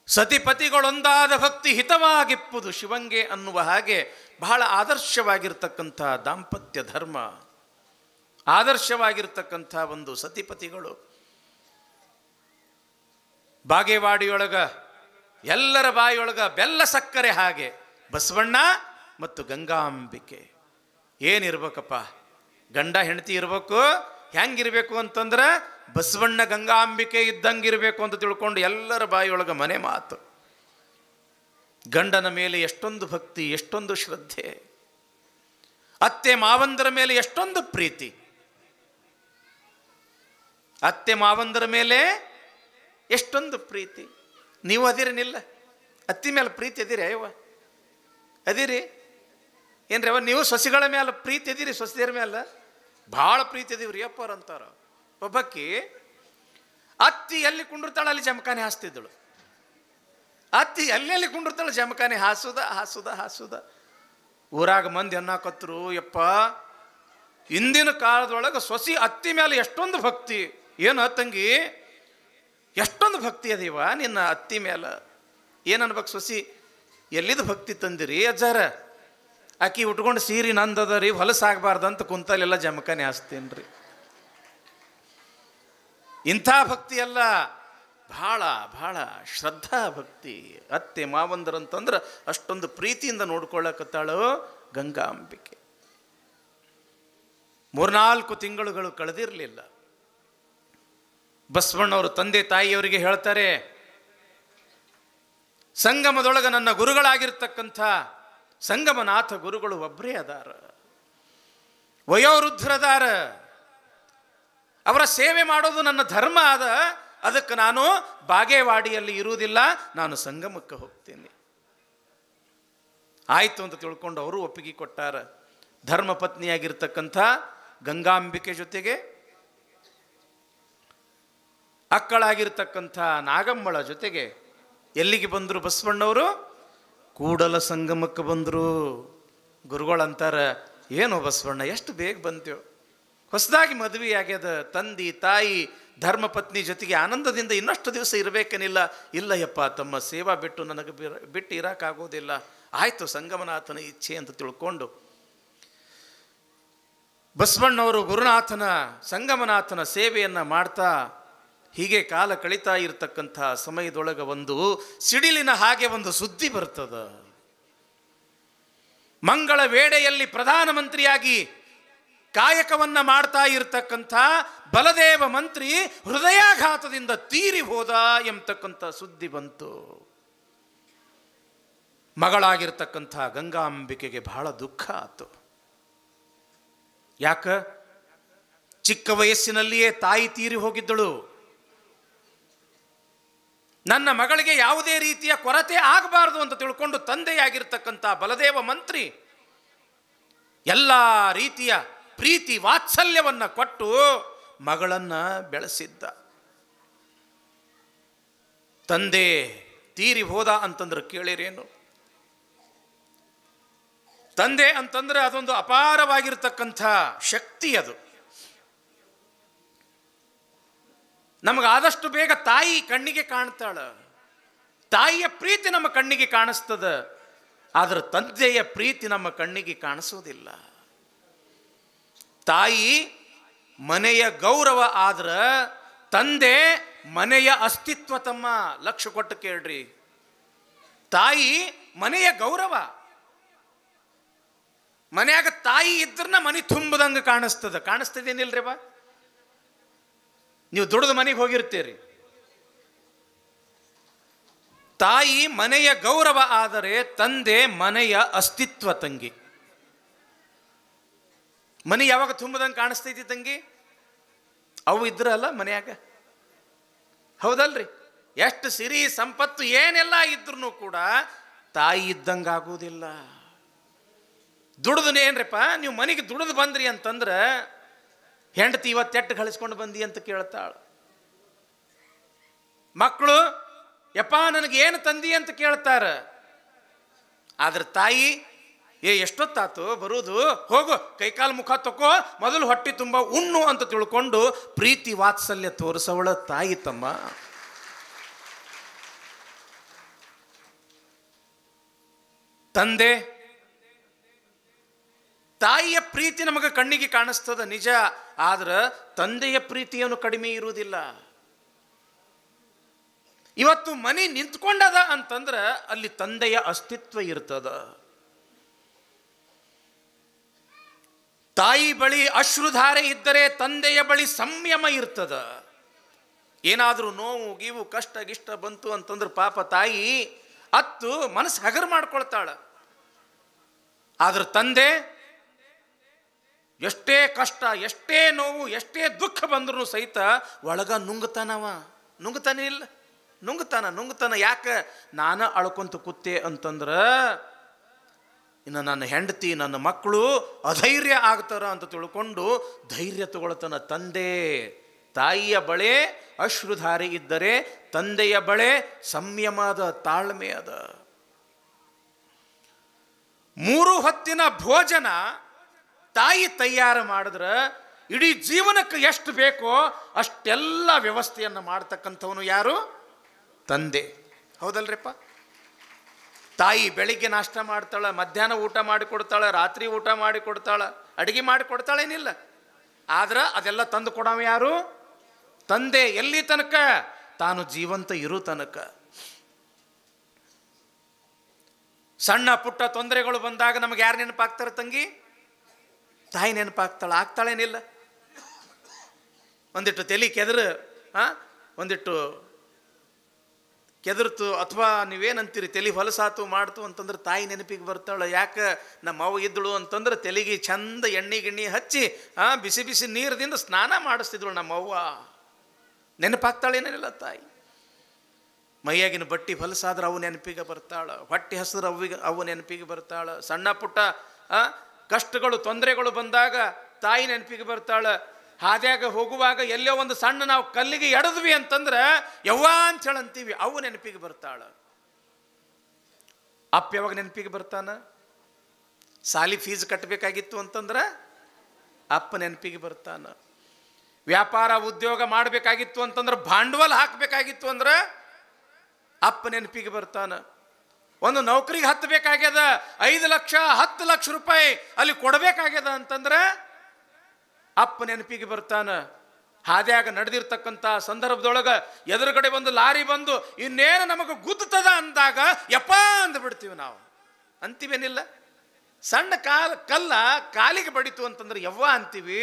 ಸತಿಪತಿಗಳೊಂದಾದ ಭಕ್ತಿ ಹಿತವಾಗಿಪ್ಪುದು ಶಿವಂಗೆ ಅನ್ನುವ ಹಾಗೆ ಬಹಳ ಆದರ್ಶವಾಗಿರ್ತಕ್ಕಂಥ ದಾಂಪತ್ಯ ಧರ್ಮ, ಆದರ್ಶವಾಗಿರ್ತಕ್ಕಂಥ ಒಂದು ಸತಿಪತಿಗಳು. ಬಾಗೇವಾಡಿಯೊಳಗ ಎಲ್ಲರ ಬಾಯಿಯೊಳಗ ಬೆಲ್ಲ ಸಕ್ಕರೆ ಹಾಗೆ ಬಸವಣ್ಣ ಮತ್ತು ಗಂಗಾಂಬಿಕೆ. ಏನಿರ್ಬೇಕಪ್ಪ, ಗಂಡ ಹೆಂಡತಿ ಇರಬೇಕು. ಹೆಂಗಿರ್ಬೇಕು ಅಂತಂದ್ರೆ ಬಸವಣ್ಣ ಗಂಗಾಂಬಿಕೆ ಇದ್ದಂಗಿರಬೇಕು ಅಂತ ತಿಳ್ಕೊಂಡು ಎಲ್ಲರ ಬಾಯಿಯೊಳಗ ಮನೆ ಮಾತು. ಗಂಡನ ಮೇಲೆ ಎಷ್ಟೊಂದು ಭಕ್ತಿ, ಎಷ್ಟೊಂದು ಶ್ರದ್ಧೆ, ಅತ್ತೆ ಮಾವಂದರ ಮೇಲೆ ಎಷ್ಟೊಂದು ಪ್ರೀತಿ. ಅತ್ತೆ ಮಾವಂದರ ಮೇಲೆ ಎಷ್ಟೊಂದು ಪ್ರೀತಿ. ನೀವು ಅದಿರೇನಿಲ್ಲ? ಅತ್ತಿ ಮೇಲೆ ಪ್ರೀತಿ ಅದಿರಿ? ಅಯ್ಯವ್ವ ಅದಿರಿ ಏನ್ರಿ ಅವ? ನೀವು ಸೊಸೆಗಳ ಮೇಲೆ ಪ್ರೀತಿ ಅದಿರಿ? ಸೊಸೆಯರ ಮೇಲೆ ಭಾಳ ಪ್ರೀತಿ ಅದೀವ್ರಿ ಅಪ್ಪವ್ರು ಅಂತಾರ. ಒಬ್ಬಕ್ಕಿ ಅತ್ತಿ ಎಲ್ಲಿ ಕುಂಡಿರ್ತಾಳೆ ಅಲ್ಲಿ ಜಮಖಾನೆ ಹಾಸ್ತಿದ್ದಳು. ಅತ್ತಿ ಎಲ್ಲೆಲ್ಲಿ ಕುಂಡಿರ್ತಾಳೆ ಜಮಖಾನೆ ಹಾಸುದ ಹಾಸುದ ಹಾಸುದ. ಊರಾಗ ಮಂದಿ ಅನ್ನಕತ್ರು, ಯಪ್ಪ ಇಂದಿನ ಕಾಲದೊಳಗೆ ಸೊಸಿ ಅತ್ತಿ ಮೇಲೆ ಎಷ್ಟೊಂದು ಭಕ್ತಿ. ಏನು ತಂಗಿ ಎಷ್ಟೊಂದು ಭಕ್ತಿ ಅದೀವ ನಿನ್ನ ಅತ್ತಿ ಮೇಲೆ? ಏನನ್ಬೇಕು ಸೊಸಿ? ಎಲ್ಲಿದು ಭಕ್ತಿ ತಂದಿರಿ ಅಜ್ಜಾರ? ಆಕಿ ಉಟ್ಕೊಂಡು ಸೀರೆ ನಂದದ ರೀ, ಹೊಲಸಾಗಬಾರ್ದಂತ ಕುಂತಲೆಲ್ಲ ಜಮಖಾನೆ ಹಾಸ್ತೀನಿ ರೀ. ಇಂಥ ಭಕ್ತಿ ಅಲ್ಲ, ಭಾಳ ಭಾಳ ಶ್ರದ್ಧಾ ಭಕ್ತಿ. ಅತ್ತೆ ಮಾವಂದರಂತಂದ್ರೆ ಅಷ್ಟೊಂದು ಪ್ರೀತಿಯಿಂದ ನೋಡ್ಕೊಳ್ಳಕತ್ತಾಳು ಗಂಗಾಂಬಿಕೆ. 3-4 ತಿಂಗಳುಗಳು ಕಳೆದಿರಲಿಲ್ಲ. ಬಸವಣ್ಣವರು ತಂದೆ ತಾಯಿಯವರಿಗೆ ಹೇಳ್ತಾರೆ, ಸಂಗಮದೊಳಗೆ ನನ್ನ ಗುರುಗಳಾಗಿರ್ತಕ್ಕಂಥ ಸಂಗಮನಾಥ ಗುರುಗಳು ಒಬ್ಬರೇ ಅದಾರ, ವಯೋವೃದ್ಧರದಾರ. ಅವರ ಸೇವೆ ಮಾಡೋದು ನನ್ನ ಧರ್ಮ ಅದ. ಅದಕ್ಕೆ ನಾನು ಬಾಗೇವಾಡಿಯಲ್ಲಿ ಇರುವುದಿಲ್ಲ, ನಾನು ಸಂಗಮಕ್ಕೆ ಹೋಗ್ತೀನಿ. ಆಯಿತು ಅಂತ ತಿಳ್ಕೊಂಡು ಅವರು ಒಪ್ಪಿಗೆ ಕೊಟ್ಟಾರ. ಧರ್ಮ ಪತ್ನಿಯಾಗಿರ್ತಕ್ಕಂಥ ಗಂಗಾಂಬಿಕೆ ಜೊತೆಗೆ ಅಕ್ಕಳಾಗಿರ್ತಕ್ಕಂಥ ನಾಗಮ್ಮಳ ಜೊತೆಗೆ ಎಲ್ಲಿಗೆ ಬಂದರು ಬಸವಣ್ಣವರು? ಕೂಡಲ ಸಂಗಮಕ್ಕೆ ಬಂದರು. ಗುರುಗಳಂತಾರ, ಏನು ಬಸವಣ್ಣ ಎಷ್ಟು ಬೇಗ ಬಂತೇವು, ಹೊಸದಾಗಿ ಮದುವೆ ಆಗ್ಯದ, ತಂದೆ ತಾಯಿ ಧರ್ಮಪತ್ನಿ ಜೊತೆಗೆ ಆನಂದದಿಂದ ಇನ್ನಷ್ಟು ದಿವಸ ಇರಬೇಕೇನಿಲ್ಲ. ಇಲ್ಲ ಯಪ್ಪ, ತಮ್ಮ ಸೇವಾ ಬಿಟ್ಟು ನನಗೆ ಬಿಟ್ಟು ಇರೋಕ್ಕಾಗೋದಿಲ್ಲ. ಆಯಿತು, ಸಂಗಮನಾಥನ ಇಚ್ಛೆ ಅಂತ ತಿಳ್ಕೊಂಡು ಬಸವಣ್ಣವರು ಗುರುನಾಥನ ಸಂಗಮನಾಥನ ಸೇವೆಯನ್ನು ಮಾಡ್ತಾ ಹೀಗೆ ಕಾಲ ಕಳೀತಾ ಇರತಕ್ಕಂಥ ಸಮಯದೊಳಗೆ ಒಂದು ಸಿಡಿಲಿನ ಹಾಗೆ ಒಂದು ಸುದ್ದಿ ಬರ್ತದ. ಮಂಗಳ ವೇಳೆಯಲ್ಲಿ ಪ್ರಧಾನಮಂತ್ರಿಯಾಗಿ ಕಾಯಕವನ್ನ ಮಾಡ್ತಾ ಇರತಕ್ಕಂಥ ಬಲದೇವ ಮಂತ್ರಿ ಹೃದಯಾಘಾತದಿಂದ ತೀರಿ ಹೋದ ಎಂಬತಕ್ಕಂಥ ಸುದ್ದಿ ಬಂತು. ಮಗಳಾಗಿರ್ತಕ್ಕಂಥ ಗಂಗಾಂಬಿಕೆಗೆ ಬಹಳ ದುಃಖ ಆಯಿತು. ಯಾಕ? ಚಿಕ್ಕ ವಯಸ್ಸಿನಲ್ಲಿಯೇ ತಾಯಿ ತೀರಿ ಹೋಗಿದ್ದಳು. ನನ್ನ ಮಗಳಿಗೆ ಯಾವುದೇ ರೀತಿಯ ಕೊರತೆ ಆಗಬಾರದು ಅಂತ ತಿಳ್ಕೊಂಡು ತಂದೆಯಾಗಿರ್ತಕ್ಕಂಥ ಬಲದೇವ ಮಂತ್ರಿ ಎಲ್ಲ ರೀತಿಯ ಪ್ರೀತಿ ವಾತ್ಸಲ್ಯವನ್ನು ಕೊಟ್ಟು ಮಗಳನ್ನು ಬೆಳೆಸಿದ್ದ. ತಂದೆ ತೀರಿ ಹೋದ ಅಂತಂದ್ರೆ ಕೇಳಿರೇನು? ತಂದೆ ಅಂತಂದ್ರೆ ಅದೊಂದು ಅಪಾರವಾಗಿರ್ತಕ್ಕಂಥ ಶಕ್ತಿ. ಅದು ನಮಗಾದಷ್ಟು ಬೇಗ ತಾಯಿ ಕಣ್ಣಿಗೆ ಕಾಣ್ತಾಳ, ತಾಯಿಯ ಪ್ರೀತಿ ನಮ್ಮ ಕಣ್ಣಿಗೆ ಕಾಣಿಸ್ತದ. ಆದರೆ ತಂದೆಯ ಪ್ರೀತಿ ನಮ್ಮ ಕಣ್ಣಿಗೆ ಕಾಣಿಸೋದಿಲ್ಲ. ತಾಯಿ ಮನೆಯ ಗೌರವ ಆದ್ರೆ ತಂದೆ ಮನೆಯ ಅಸ್ತಿತ್ವ. ತಮ್ಮ ಲಕ್ಷ್ಯ ಕೊಟ್ಟು ಕೇಳ್ರಿ, ತಾಯಿ ಮನೆಯ ಗೌರವ. ಮನೆಯಾಗ ತಾಯಿ ಇದ್ರನ್ನ ಮನೆ ತುಂಬದಂಗೆ ಕಾಣಿಸ್ತದ. ಕಾಣಿಸ್ತದೇನಿಲ್ರಿ ಬಾ? ನೀವು ದುಡಿದು ಮನೆಗೆ ಹೋಗಿರ್ತೀರಿ, ತಾಯಿ ಮನೆಯ ಗೌರವ ಆದರೆ ತಂದೆ ಮನೆಯ ಅಸ್ತಿತ್ವ. ತಂಗಿ ಮನೆ ಯಾವಾಗ ತುಂಬದಂಗೆ ಕಾಣಿಸ್ತೈತಿ ತಂಗಿ? ಅವು ಇದ್ರಲ್ಲ ಮನೆಯಾಗ, ಹೌದಲ್ರಿ? ಎಷ್ಟು ಸಿರಿ ಸಂಪತ್ತು ಏನೆಲ್ಲ ಇದ್ರೂ ಕೂಡ ತಾಯಿ ಇದ್ದಂಗೆ ಆಗೋದಿಲ್ಲ. ದುಡಿದು ಏನ್ರಪ್ಪ ನೀವು ಮನೆಗೆ ದುಡಿದು ಬಂದ್ರಿ ಅಂತಂದ್ರೆ ಹೆಂಡತಿ ಇವತ್ತೆಟ್ಟು ಗಳಿಸ್ಕೊಂಡು ಬಂದಿ ಅಂತ ಕೇಳ್ತಾಳು. ಮಕ್ಕಳು ಯಪ್ಪ ನನಗೇನು ತಂದಿ ಅಂತ ಕೇಳ್ತಾರ. ಆದ್ರೆ ತಾಯಿ ಎಷ್ಟೊತ್ತಾತು ಬರುವುದು, ಹೋಗು ಕೈಕಾಲು ಮುಖ ತಕೋ, ಮೊದಲು ಹೊಟ್ಟೆ ತುಂಬ ಉಣ್ಣು ಅಂತ ತಿಳ್ಕೊಂಡು ಪ್ರೀತಿ ವಾತ್ಸಲ್ಯ ತೋರಿಸವಳ ತಾಯಿ. ತಮ್ಮ ತಂದೆ ತಾಯಿಯ ಪ್ರೀತಿ ನಮಗೆ ಕಣ್ಣಿಗೆ ಕಾಣಿಸ್ತದ ನಿಜ, ಆದ್ರೆ ತಂದೆಯ ಪ್ರೀತಿಯನ್ನು ಕಡಿಮೆ ಇರುವುದಿಲ್ಲ. ಇವತ್ತು ಮನೆ ನಿಂತ್ಕೊಂಡದ ಅಂತಂದ್ರೆ ಅಲ್ಲಿ ತಂದೆಯ ಅಸ್ತಿತ್ವ ಇರ್ತದ. ತಾಯಿ ಬಳಿ ಅಶ್ರುಧಾರೆ ಇದ್ದರೆ ತಂದೆಯ ಬಳಿ ಸಂಯಮ ಇರ್ತದ. ಏನಾದರೂ ನೋವು ಗೀವು ಕಷ್ಟ ಗಿಷ್ಟ ಬಂತು ಅಂತಂದ್ರೆ ಪಾಪ ತಾಯಿ ಅತ್ತು ಮನಸ್ಸು ಹಗರು ಮಾಡ್ಕೊಳ್ತಾಳ. ಆದ್ರೆ ತಂದೆ ಎಷ್ಟೇ ಕಷ್ಟ, ಎಷ್ಟೇ ನೋವು, ಎಷ್ಟೇ ದುಃಖ ಬಂದ್ರೂ ಸಹಿತ ಒಳಗ ನುಂಗ್ತಾನೆ ಇಲ್ಲ, ನುಂಗ್ತಾನ. ಯಾಕೆ? ನಾನು ಅಳ್ಕೊಂತ ಕೂತೆ ಅಂತಂದ್ರೆ ಇನ್ನು ನನ್ನ ಹೆಂಡತಿ ನನ್ನ ಮಕ್ಕಳು ಅಧೈರ್ಯ ಆಗ್ತಾರ ಅಂತ ತಿಳ್ಕೊಂಡು ಧೈರ್ಯ ತಗೊಳ್ತಾನ ತಂದೆ. ತಾಯಿಯ ಬಳೆ ಅಶ್ರುಧಾರೆ ಇದ್ದರೆ ತಂದೆಯ ಬಳೆ ಸಂಯಮದ ತಾಳ್ಮೆ ಅದ. 3 ಹೊತ್ತಿನ ಭೋಜನ ತಾಯಿ ತಯಾರು ಮಾಡಿದ್ರೆ ಇಡೀ ಜೀವನಕ್ಕೆ ಎಷ್ಟು ಬೇಕೋ ಅಷ್ಟೆಲ್ಲ ವ್ಯವಸ್ಥೆಯನ್ನು ಮಾಡ್ತಕ್ಕಂಥವನು ಯಾರು? ತಂದೆ. ಹೌದಲ್ರಿಪ್ಪ? ತಾಯಿ ಬೆಳಿಗ್ಗೆ ನಾಷ್ಟ ಮಾಡ್ತಾಳೆ, ಮಧ್ಯಾಹ್ನ ಊಟ ಮಾಡಿಕೊಡ್ತಾಳೆ, ರಾತ್ರಿ ಊಟ ಮಾಡಿಕೊಡ್ತಾಳೆ, ಅಡುಗೆ ಮಾಡಿಕೊಡ್ತಾಳೇನಿಲ್ಲ. ಆದ್ರೆ ಅದೆಲ್ಲ ತಂದು ಕೊಡವ ಯಾರು? ತಂದೆ. ಎಲ್ಲಿ ತನಕ? ತಾನು ಜೀವಂತ ಇರು ತನಕ. ಸಣ್ಣ ಪುಟ್ಟ ತೊಂದರೆಗಳು ಬಂದಾಗ ನಮಗೆ ಯಾರು ನೆನಪಾಗ್ತಾರೆ ತಂಗಿ? ತಾಯಿ ಆಗ್ತಾಳೇನಿಲ್ಲ. ಒಂದಿಟ್ಟು ತಲೆ ಒಂದಿಟ್ಟು ಕೆದರ್ತು ಅಥವಾ ನೀವೇನಂತೀರಿ ತಲೆ ಹೊಲಸಾತು ಮಾಡ್ತು ಅಂತಂದ್ರೆ ತಾಯಿ ನೆನಪಿಗೆ ಬರ್ತಾಳೆ. ಯಾಕೆ? ನಮ್ಮ ಅವ್ವ ಇದ್ದಳು ಅಂತಂದ್ರೆ ತಲೆಗೆ ಚಂದ ಎಣ್ಣೆ ಗಿಣ್ಣಿ ಹಚ್ಚಿ ಬಿಸಿ ಬಿಸಿ ನೀರದಿಂದ ಸ್ನಾನ ಮಾಡಿಸ್ತಿದ್ಳು ನಮ್ಮವ್ವ. ನೆನಪಾಗ್ತಾಳೇನಿಲ್ಲ ತಾಯಿ. ಮೈಯಾಗಿನ ಬಟ್ಟಿ ಹೊಲಸಾದ್ರೆ ಅವು ನೆನಪಿಗೆ ಬರ್ತಾಳ, ಹೊಟ್ಟೆ ಹಸಿದ್ರೆ ಅವು ನೆನಪಿಗೆ ಬರ್ತಾಳ. ಸಣ್ಣ ಪುಟ್ಟ ಕಷ್ಟಗಳು ತೊಂದರೆಗಳು ಬಂದಾಗ ತಾಯಿ ನೆನಪಿಗೆ ಬರ್ತಾಳ. ಹಾದ್ಯಾಗ ಹೋಗುವಾಗ ಎಲ್ಲೋ ಒಂದು ಸಣ್ಣ ನಾವು ಕಲ್ಲಿಗೆ ಎಡದ್ವಿ ಅಂತಂದ್ರೆ ಯವ್ವ ಅಂತ ಹೇಳಂತೀವಿ, ಅವು ನೆನಪಿಗೆ ಬರ್ತಾಳ. ಅಪ್ಪ ಯಾವಾಗ ನೆನಪಿಗೆ ಬರ್ತಾನ? ಸಾಲಿ ಫೀಸ್ ಕಟ್ಟಬೇಕಾಗಿತ್ತು ಅಂತಂದ್ರೆ ಅಪ್ಪ ನೆನಪಿಗೆ ಬರ್ತಾನ. ವ್ಯಾಪಾರ ಉದ್ಯೋಗ ಮಾಡಬೇಕಾಗಿತ್ತು ಅಂತಂದ್ರೆ ಭಾಂಡವಾಳ ಹಾಕಬೇಕಾಗಿತ್ತು ಅಂದ್ರೆ ಅಪ್ಪ ನೆನಪಿಗೆ ಬರ್ತಾನ. ಒಂದು ನೌಕರಿಗೆ ಹತ್ತಬೇಕಾಗ್ಯದ, 5 ಲಕ್ಷ 10 ಲಕ್ಷ ರೂಪಾಯಿ ಅಲ್ಲಿ ಕೊಡಬೇಕಾಗ್ಯದ ಅಂತಂದ್ರೆ ಅಪ್ಪ ನೆನಪಿಗೆ ಬರ್ತಾನ. ಹಾದ್ಯಾಗ ನಡೆದಿರ್ತಕ್ಕಂಥ ಸಂದರ್ಭದೊಳಗೆ ಎದುರುಗಡೆ ಒಂದು ಲಾರಿ ಬಂದು ಇನ್ನೇನು ನಮಗೆ ಗುದ್ದುತ್ತದ ಅಂದಾಗ ಯಪ್ಪ ಅಂದ್ಬಿಡ್ತೀವಿ ನಾವು. ಅಂತೀವೇನಿಲ್ಲ? ಸಣ್ಣ ಕಲ್ಲ ಕಾಲಿಗೆ ಬಡಿತು ಅಂತಂದ್ರೆ ಯವ್ವ ಅಂತೀವಿ.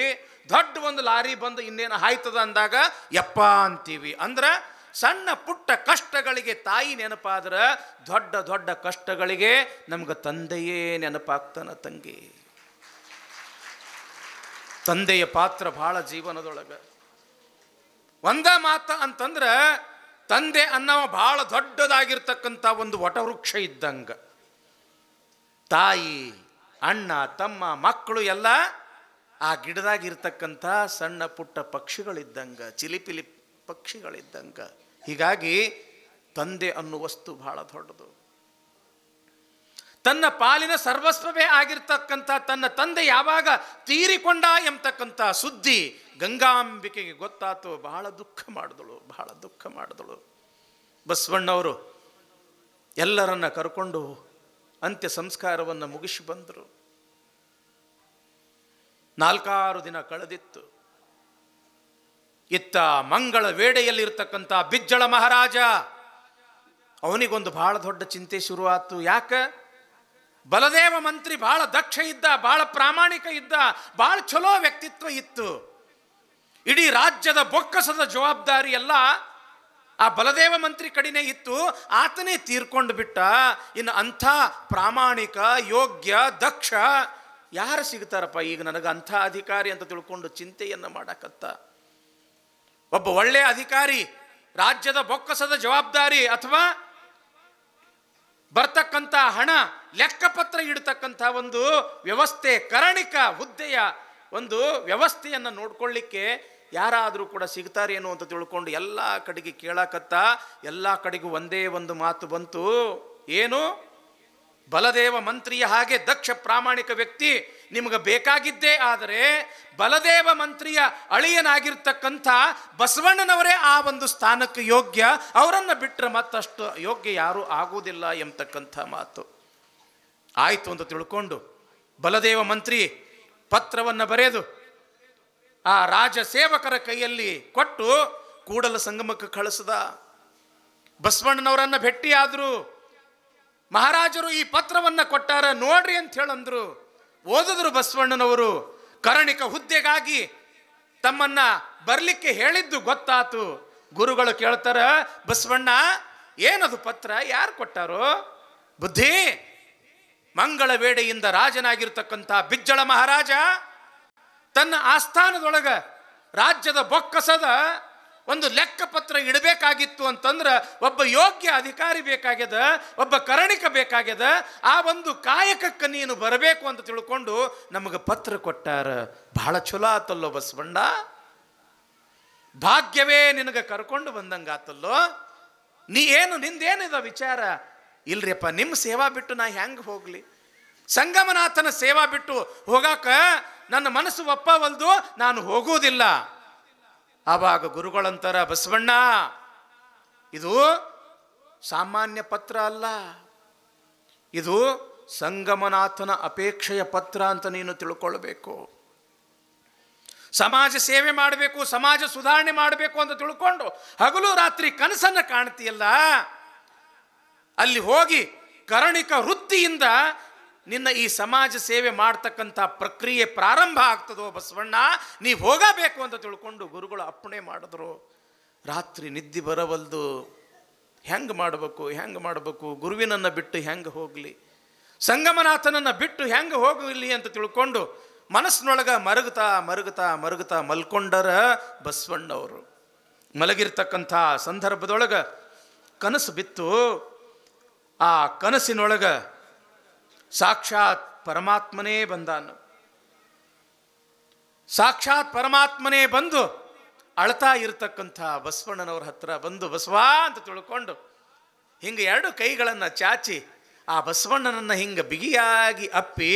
ದೊಡ್ಡ ಒಂದು ಲಾರಿ ಬಂದು ಇನ್ನೇನು ಹಾಯ್ತದ ಅಂದಾಗ ಯಪ್ಪ ಅಂತೀವಿ. ಅಂದ್ರೆ ಸಣ್ಣ ಪುಟ್ಟ ಕಷ್ಟಗಳಿಗೆ ತಾಯಿ ನೆನಪಾದ್ರೆ ದೊಡ್ಡ ದೊಡ್ಡ ಕಷ್ಟಗಳಿಗೆ ನಮ್ಗೆ ತಂದೆಯೇ ನೆನಪಾಗ್ತಾನ ತಂಗಿ. ತಂದೆಯ ಪಾತ್ರ ಬಹಳ ಜೀವನದೊಳಗೆ. ಒಂದ ಮಾತ ಅಂತಂದ್ರೆ ತಂದೆ ಅನ್ನೋ ಬಹಳ ದೊಡ್ಡದಾಗಿರ್ತಕ್ಕಂಥ ಒಂದು ವಟವೃಕ್ಷ ಇದ್ದಂಗ. ತಾಯಿ ಅಣ್ಣ ತಮ್ಮ ಮಕ್ಕಳು ಎಲ್ಲ ಆ ಗಿಡದಾಗಿರ್ತಕ್ಕಂಥ ಸಣ್ಣ ಪುಟ್ಟ ಪಕ್ಷಿಗಳಿದ್ದಂಗ, ಚಿಲಿಪಿಲಿ ಪಕ್ಷಿಗಳಿದ್ದಂಗ. ಹೀಗಾಗಿ ತಂದೆ ಅನ್ನೋ ವಸ್ತು ಬಹಳ ದೊಡ್ಡದು. ತನ್ನ ಪಾಲಿನ ಸರ್ವಸ್ವವೇ ಆಗಿರ್ತಕ್ಕಂಥ ತನ್ನ ತಂದೆ ಯಾವಾಗ ತೀರಿಕೊಂಡ ಎಂಬತಕ್ಕಂಥ ಸುದ್ದಿ ಗಂಗಾಂಬಿಕೆಗೆ ಗೊತ್ತಾತು. ಬಹಳ ದುಃಖ ಮಾಡಿದಳು. ಬಸವಣ್ಣವರು ಎಲ್ಲರನ್ನ ಕರ್ಕೊಂಡು ಅಂತ್ಯ ಸಂಸ್ಕಾರವನ್ನು ಮುಗಿಸಿ ಬಂದರು. 4-6 ದಿನ ಕಳೆದಿತ್ತು. ಇತ್ತ ಮಂಗಳ ವೇಡೆಯಲ್ಲಿರ್ತಕ್ಕಂಥ ಬಿಜ್ಜಳ ಮಹಾರಾಜ, ಅವನಿಗೊಂದು ಬಹಳ ದೊಡ್ಡ ಚಿಂತೆ ಶುರುವಾತು. ಯಾಕೆ? ಬಲದೇವ ಮಂತ್ರಿ ಬಹಳ ದಕ್ಷ ಇದ್ದ, ಬಹಳ ಪ್ರಾಮಾಣಿಕ ಇದ್ದ, ಬಹಳ ಚಲೋ ವ್ಯಕ್ತಿತ್ವ ಇತ್ತು. ಇಡೀ ರಾಜ್ಯದ ಬೊಕ್ಕಸದ ಜವಾಬ್ದಾರಿ ಎಲ್ಲ ಆ ಬಲದೇವ ಮಂತ್ರಿ ಕಡೆನೇ ಇತ್ತು. ಆತನೇ ತೀರ್ಕೊಂಡು ಬಿಟ್ಟ. ಇನ್ನು ಅಂಥ ಪ್ರಾಮಾಣಿಕ ಯೋಗ್ಯ ದಕ್ಷ ಯಾರು ಸಿಗ್ತಾರಪ್ಪ ಈಗ ನನಗೆ ಅಂಥ ಅಧಿಕಾರಿ ಅಂತ ತಿಳ್ಕೊಂಡು ಚಿಂತೆಯನ್ನು ಮಾಡಕತ್ತ. ಒಬ್ಬ ಒಳ್ಳೆಯ ಅಧಿಕಾರಿ, ರಾಜ್ಯದ ಬೊಕ್ಕಸದ ಜವಾಬ್ದಾರಿ ಅಥವಾ ಬರ್ತಕ್ಕಂಥ ಹಣ ಲೆಕ್ಕಪತ್ರ ಇಡ್ತಕ್ಕಂಥ ಒಂದು ವ್ಯವಸ್ಥೆ, ಕರಣಿಕ ಹುದ್ದೆಯ ಒಂದು ವ್ಯವಸ್ಥೆಯನ್ನು ನೋಡ್ಕೊಳ್ಳಿಕ್ಕೆ ಯಾರಾದರೂ ಕೂಡ ಸಿಗ್ತಾರೇನೋ ಅಂತ ತಿಳ್ಕೊಂಡು ಎಲ್ಲ ಕಡೆಗೆ ಕೇಳಕತ್ತ. ಎಲ್ಲ ಕಡೆಗೂ ಒಂದೇ ಒಂದು ಮಾತು ಬಂತು. ಏನು? ಬಲದೇವ ಮಂತ್ರಿಯ ಹಾಗೆ ದಕ್ಷ ಪ್ರಾಮಾಣಿಕ ವ್ಯಕ್ತಿ ನಿಮಗೆ ಬೇಕಾಗಿದ್ದೇ ಆದರೆ ಬಲದೇವ ಮಂತ್ರಿಯ ಅಳಿಯನಾಗಿರ್ತಕ್ಕಂಥ ಬಸವಣ್ಣನವರೇ ಆ ಒಂದು ಸ್ಥಾನಕ್ಕೆ ಯೋಗ್ಯ, ಅವರನ್ನು ಬಿಟ್ಟರೆ ಮತ್ತಷ್ಟು ಯೋಗ್ಯ ಯಾರೂ ಆಗುವುದಿಲ್ಲ ಎಂಬತಕ್ಕಂಥ ಮಾತು. ಆಯಿತು ಅಂತ ತಿಳ್ಕೊಂಡು ಬಲದೇವ ಮಂತ್ರಿ ಪತ್ರವನ್ನು ಬರೆದು ಆ ರಾಜ ಸೇವಕರ ಕೈಯಲ್ಲಿ ಕೊಟ್ಟು ಕೂಡಲ ಸಂಗಮಕ್ಕೆ ಕಳಿಸಿದ. ಬಸವಣ್ಣನವರನ್ನು ಭೇಟಿಯಾದರು. ಮಹಾರಾಜರು ಈ ಪತ್ರವನ್ನು ಕೊಟ್ಟಾರ, ನೋಡ್ರಿ ಅಂತ ಹೇಳಂದ್ರು. ಓದಿದ್ರು ಬಸವಣ್ಣನವರು. ಕರ್ಣಿಕ ಹುದ್ದೆಗಾಗಿ ತಮ್ಮನ್ನ ಬರಲಿಕ್ಕೆ ಹೇಳಿದ್ದು ಗೊತ್ತಾತು. ಗುರುಗಳು ಕೇಳ್ತಾರ, ಬಸವಣ್ಣ ಏನದು ಪತ್ರ, ಯಾರು ಕೊಟ್ಟಾರೋ? ಬುದ್ಧಿ, ಮಂಗಳವೇಡೆಯಿಂದ ರಾಜನಾಗಿರ್ತಕ್ಕಂಥ ಬಿಜ್ಜಳ ಮಹಾರಾಜ ತನ್ನ ಆಸ್ಥಾನದೊಳಗ ರಾಜ್ಯದ ಬೊಕ್ಕಸದ ಒಂದು ಲೆಕ್ಕಪತ್ರ ಇಡಬೇಕಾಗಿತ್ತು ಅಂತಂದ್ರೆ ಒಬ್ಬ ಯೋಗ್ಯ ಅಧಿಕಾರಿ ಬೇಕಾಗ್ಯದ, ಒಬ್ಬ ಕರ್ಣಿಕ ಬೇಕಾಗ್ಯದ. ಆ ಒಂದು ಕಾಯಕಕ್ಕೆ ನೀನು ಬರಬೇಕು ಅಂತ ತಿಳ್ಕೊಂಡು ನಮಗೆ ಪತ್ರ ಕೊಟ್ಟಾರ. ಬಹಳ ಚಲೋ ಆತಲ್ಲೋ ಬಸವಣ್ಣ, ಭಾಗ್ಯವೇ ನಿನಗೆ ಕರ್ಕೊಂಡು ಬಂದಂಗಾತಲ್ಲೋ. ನೀ ಏನು ನಿಂದೇನಿದ ವಿಚಾರ? ಇಲ್ರಿಯಪ್ಪ, ನಿಮ್ಮ ಸೇವಾ ಬಿಟ್ಟು ನಾ ಹೆಂಗೆ ಹೋಗ್ಲಿ? ಸಂಗಮನಾಥನ ಸೇವಾ ಬಿಟ್ಟು ಹೋಗಾಕ ನನ್ನ ಮನಸ್ಸು ಒಪ್ಪವಲ್ದು, ನಾನು ಹೋಗುವುದಿಲ್ಲ. ಆವಾಗ ಗುರುಗಳಂತರ, ಬಸವಣ್ಣ ಇದು ಸಾಮಾನ್ಯ ಪತ್ರ ಅಲ್ಲ, ಇದು ಸಂಗಮನಾಥನ ಅಪೇಕ್ಷೆಯ ಪತ್ರ ಅಂತ ನೀನು ತಿಳ್ಕೊಳ್ಬೇಕು. ಸಮಾಜ ಸೇವೆ ಮಾಡಬೇಕು, ಸಮಾಜ ಸುಧಾರಣೆ ಮಾಡಬೇಕು ಅಂತ ತಿಳ್ಕೊಂಡು ಹಗಲು ರಾತ್ರಿ ಕನಸನ್ನು ಕಾಣ್ತೀಯಲ್ಲ, ಅಲ್ಲಿ ಹೋಗಿ ಕರ್ಣಿಕ ವೃತ್ತಿಯಿಂದ ನಿನ್ನ ಈ ಸಮಾಜ ಸೇವೆ ಮಾಡ್ತಕ್ಕಂಥ ಪ್ರಕ್ರಿಯೆ ಪ್ರಾರಂಭ ಆಗ್ತದೋ ಬಸವಣ್ಣ, ನೀವು ಹೋಗಬೇಕು ಅಂತ ತಿಳ್ಕೊಂಡು ಗುರುಗಳು ಅಪ್ಪಣೆ ಮಾಡಿದ್ರು. ರಾತ್ರಿ ನಿದ್ದೆ ಬರವಲ್ದು, ಹೆಂಗೆ ಮಾಡಬೇಕು, ಗುರುವಿನನ್ನು ಬಿಟ್ಟು ಹೆಂಗೆ ಹೋಗಲಿ, ಸಂಗಮನಾಥನನ್ನು ಬಿಟ್ಟು ಹೆಂಗೆ ಹೋಗಲಿ ಅಂತ ತಿಳ್ಕೊಂಡು ಮನಸ್ಸಿನೊಳಗೆ ಮರುಗುತ್ತಾ ಮಲ್ಕೊಂಡರ ಬಸವಣ್ಣವರು. ಮಲಗಿರ್ತಕ್ಕಂಥ ಸಂದರ್ಭದೊಳಗೆ ಕನಸು ಬಿತ್ತು. ಆ ಕನಸಿನೊಳಗೆ ಸಾಕ್ಷಾತ್ ಪರಮಾತ್ಮನೇ ಬಂದಾನು. ಸಾಕ್ಷಾತ್ ಪರಮಾತ್ಮನೇ ಬಂದು ಅಳ್ತಾ ಇರತಕ್ಕಂಥ ಬಸವಣ್ಣನವ್ರ ಹತ್ರ ಬಂದು, ಬಸವಾ ಅಂತ ತಿಳ್ಕೊಂಡು ಹಿಂಗೆ ಎರಡು ಕೈಗಳನ್ನು ಚಾಚಿ ಆ ಬಸವಣ್ಣನನ್ನು ಹಿಂಗೆ ಬಿಗಿಯಾಗಿ ಅಪ್ಪಿ,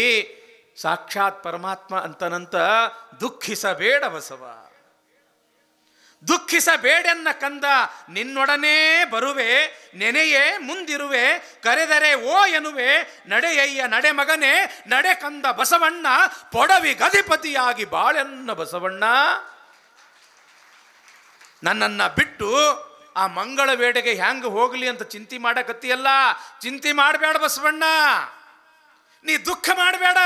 ಸಾಕ್ಷಾತ್ ಪರಮಾತ್ಮ ಅಂತನಂತ, ದುಃಖಿಸಬೇಡ ಬಸವ, ದುಃಖಿಸಬೇಡೆನ್ನ ಕಂದ, ನಿನ್ನೊಡನೆ ಬರುವೆ, ನೆನೆಯೇ ಮುಂದಿರುವೆ, ಕರೆದರೆ ಓ ಎನ್ನುವೆ, ನಡೆಯಯ್ಯ ನಡೆ ಮಗನೇ, ನಡೆ ಕಂದ ಬಸವಣ್ಣ, ಪೊಡವಿ ಗದಿಪತಿಯಾಗಿ ಬಾಳೆನ್ನ ಬಸವಣ್ಣ. ನನ್ನನ್ನು ಬಿಟ್ಟು ಆ ಮಂಗಳ ವೇಡೆಗೆ ಹ್ಯಾಂಗ ಹೋಗಲಿ ಅಂತ ಚಿಂತೆ ಮಾಡಕತ್ತಿಯಲ್ಲ, ಚಿಂತೆ ಮಾಡಬೇಡ ಬಸವಣ್ಣ, ನೀ ದುಃಖ ಮಾಡಬೇಡ.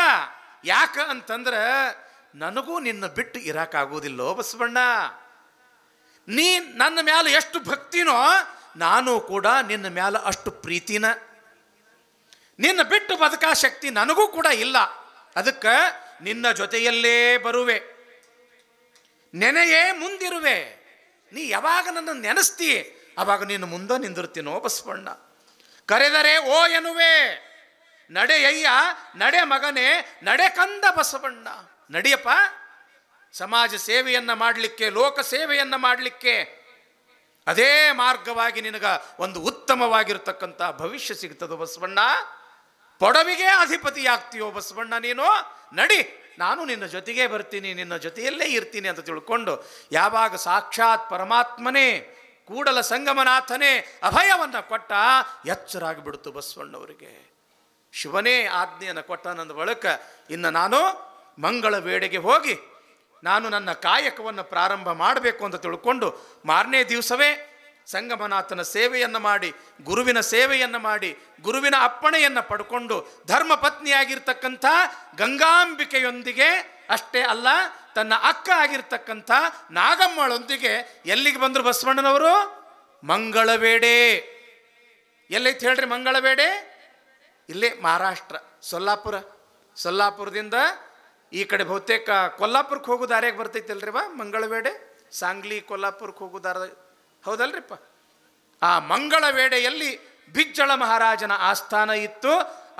ಯಾಕ ಅಂತಂದ್ರೆ ನನಗೂ ನಿನ್ನ ಬಿಟ್ಟು ಇರಕ್ಕಾಗೋದಿಲ್ಲೋ ಬಸವಣ್ಣ. ನೀ ನನ್ನ ಮ್ಯಾಲ ಎಷ್ಟು ಭಕ್ತಿನೋ ನಾನು ಕೂಡ ನಿನ್ನ ಮ್ಯಾಲ ಅಷ್ಟು ಪ್ರೀತಿನ. ನಿನ್ನ ಬಿಟ್ಟು ಬದುಕಾ ಶಕ್ತಿ ನನಗೂ ಕೂಡ ಇಲ್ಲ. ಅದಕ್ಕೆ ನಿನ್ನ ಜೊತೆಯಲ್ಲೇ ಬರುವೆ, ನೆನೆಯೇ ಮುಂದಿರುವೆ. ನೀ ಯಾವಾಗ ನನ್ನ ನೆನೆಸ್ತಿ ಅವಾಗ ನೀನು ಮುಂದೆ ನಿಂದಿರ್ತೀನೋ ಬಸವಣ್ಣ. ಕರೆದರೆ ಓ ಎನ್ನುವೆ, ನಡೆಯಯ್ಯ ನಡೆ ಮಗನೇ, ನಡೆ ಕಂದ ಬಸವಣ್ಣ. ನಡಿಯಪ್ಪ, ಸಮಾಜ ಸೇವೆಯನ್ನು ಮಾಡಲಿಕ್ಕೆ, ಲೋಕ ಸೇವೆಯನ್ನು ಮಾಡಲಿಕ್ಕೆ ಅದೇ ಮಾರ್ಗವಾಗಿ ನಿನಗ ಒಂದು ಉತ್ತಮವಾಗಿರ್ತಕ್ಕಂಥ ಭವಿಷ್ಯ ಸಿಗ್ತದೋ ಬಸವಣ್ಣ. ಪೊಡವಿಗೆ ಅಧಿಪತಿಯಾಗ್ತೀಯೋ ಬಸವಣ್ಣ ನೀನು. ನಡಿ, ನಾನು ನಿನ್ನ ಜೊತೆಗೇ ಬರ್ತೀನಿ, ನಿನ್ನ ಜೊತೆಯಲ್ಲೇ ಇರ್ತೀನಿ ಅಂತ ತಿಳ್ಕೊಂಡು ಯಾವಾಗ ಸಾಕ್ಷಾತ್ ಪರಮಾತ್ಮನೇ ಕೂಡಲ ಸಂಗಮನಾಥನೇ ಅಭಯವನ್ನು ಕೊಟ್ಟ, ಎಚ್ಚರಾಗಿಬಿಡ್ತು ಬಸವಣ್ಣವರಿಗೆ. ಶಿವನೇ ಆಜ್ಞೆಯನ್ನು ಕೊಟ್ಟ ನನ್ನ ಬಳಿಕ ಇನ್ನು ನಾನು ಮಂಗಳ ವೇಳೆಗೆ ಹೋಗಿ ನಾನು ನನ್ನ ಕಾಯಕವನ್ನು ಪ್ರಾರಂಭ ಮಾಡಬೇಕು ಅಂತ ತಿಳ್ಕೊಂಡು ಮಾರನೇ ದಿವಸವೇ ಸಂಗಮನಾಥನ ಸೇವೆಯನ್ನು ಮಾಡಿ, ಗುರುವಿನ ಸೇವೆಯನ್ನು ಮಾಡಿ, ಗುರುವಿನ ಅಪ್ಪಣೆಯನ್ನು ಪಡ್ಕೊಂಡು ಧರ್ಮ ಪತ್ನಿಯಾಗಿರ್ತಕ್ಕಂಥ ಗಂಗಾಂಬಿಕೆಯೊಂದಿಗೆ ಅಷ್ಟೇ ಅಲ್ಲ, ತನ್ನ ಅಕ್ಕ ಆಗಿರ್ತಕ್ಕಂಥ ನಾಗಮ್ಮಳೊಂದಿಗೆ ಎಲ್ಲಿಗೆ ಬಂದರು ಬಸವಣ್ಣನವರು? ಮಂಗಳವೇಡೆ. ಎಲ್ಲೈತೆ ಹೇಳ್ರಿ ಮಂಗಳವೇಡೆ? ಇಲ್ಲೇ ಮಹಾರಾಷ್ಟ್ರ, ಸೊಲ್ಲಾಪುರದಿಂದ ಈ ಕಡೆ ಬಹುತೇಕ ಕೊಲ್ಲಾಪುರಕ್ಕೆ ಹೋಗೋ ದಾರಿಯಾಗ ಬರ್ತೈತಲ್ರಿವ ಮಂಗಳವೇಡೆ. ಸಾಂಗ್ಲಿ ಕೊಲ್ಲಾಪುರಕ್ಕೆ ಹೋಗೋ ದಾರ ಹೌದಲ್ರಿಪ್ಪ. ಆ ಮಂಗಳವೇಡೆಯಲ್ಲಿ ಬಿಜ್ಜಳ ಮಹಾರಾಜನ ಆಸ್ಥಾನ ಇತ್ತು.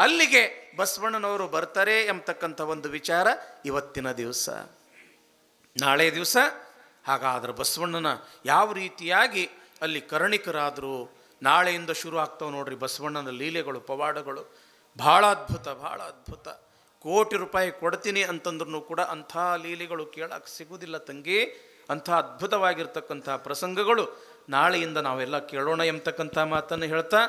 ಅಲ್ಲಿಗೆ ಬಸವಣ್ಣನವರು ಬರ್ತಾರೆ ಎಂಬತಕ್ಕಂಥ ಒಂದು ವಿಚಾರ ಇವತ್ತಿನ ದಿವಸ. ನಾಳೆ ದಿವಸ ಹಾಗಾದ್ರೆ ಬಸವಣ್ಣನ ಯಾವ ರೀತಿಯಾಗಿ ಅಲ್ಲಿ ಕರ್ಣಿಕರಾದರು, ನಾಳೆಯಿಂದ ಶುರು ಆಗ್ತಾವೆ ನೋಡ್ರಿ ಬಸವಣ್ಣನ ಲೀಲೆಗಳು, ಪವಾಡಗಳು. ಭಾಳ ಅದ್ಭುತ. ಕೋಟಿ ರೂಪಾಯಿ ಕೊಡ್ತೀನಿ ಅಂತಂದ್ರೂ ಕೂಡ ಅಂಥ ಲೀಲೆಗಳು ಕೇಳಕ್ಕೆ ಸಿಗುವುದಿಲ್ಲ ತಂಗಿ. ಅಂಥ ಅದ್ಭುತವಾಗಿರ್ತಕ್ಕಂಥ ಪ್ರಸಂಗಗಳು ನಾಳೆಯಿಂದ ನಾವೆಲ್ಲ ಕೇಳೋಣ ಎಂಬತಕ್ಕಂಥ ಮಾತನ್ನು ಹೇಳ್ತಾ